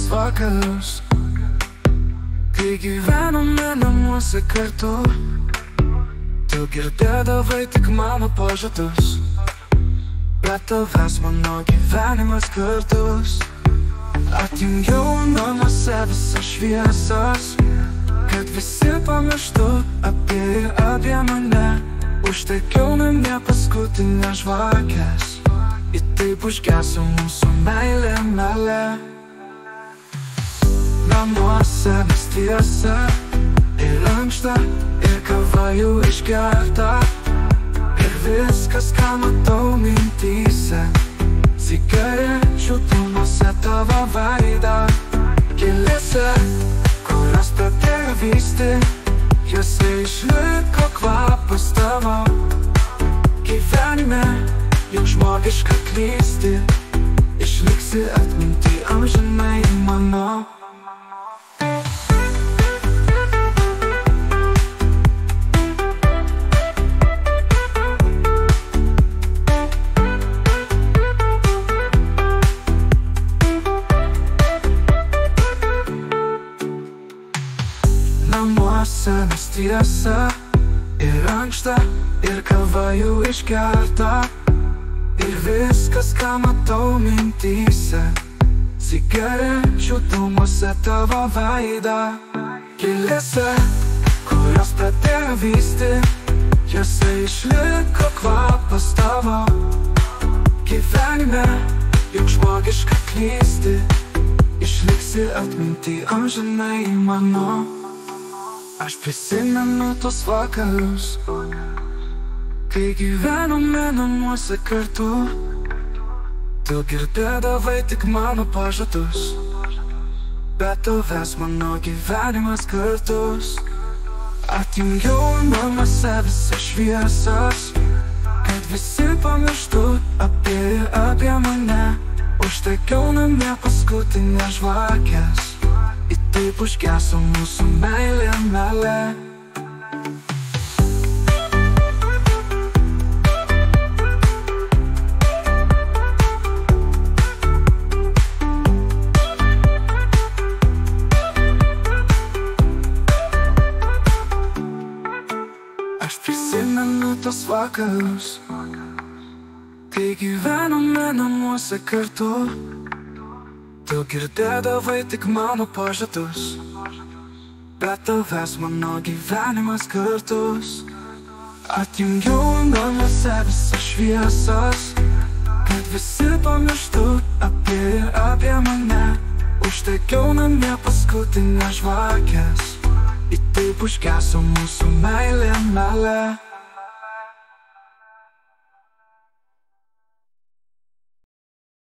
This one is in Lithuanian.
tuos vakarus, kai gyvenome namuose kartu. Tu girdėdavai tik mano pažadus, bet tavęs mano gyvenimas kartus. Atjungiau namuose visas šviesas, kad visi pamirštų apie mane. Uždegiau namie paskutinės žvakės, į taip užgeso mūsų meilė. Namuose vis tiesa ir ankšta, ir kava jau išgerta, ir viskas, ką matau mintyse, cigarečių dūmuose tavo veidą. Gėlėse, kurios pradėjo vysti, jose išliko kvapas tavo. Gyvenime jau žmogiška klysti, išliksi atminty amžinai mano. Namuose vis tiesa ir ankšta, ir kava jau išgerta, ir viskas, ką matau mintyse, cigarečių dūmuose tavo veidą. Gėlėse, kurios pradėjo vysti, jose išliko kvapas tavo. Gyvenime juk žmogiška klysti, išliksi atminty amžinai mano. Aš prisimenu tos vakarus, kai gyvenome namuose kartu. Tu girdėdavai tik mano pažadus, bet tavęs mano gyvenimas kartus. Atjungiau namuose visas šviesas, kad visi pamirštų apie mane. Uždegiau namie paskutinės žvakės, į taip užgeso mūsų meilė. Aš prisimenu tos vakarus, kai gyvenome namuose kartu. Tu girdėdavai tik mano pažadus, bet tavęs mano gyvenimas kartus. Atjungiau namuose visas šviesas, kad visi pamirštų apie mane. Uždegiau namie paskutinės žvakės, į taip užgeso mūsų meilė.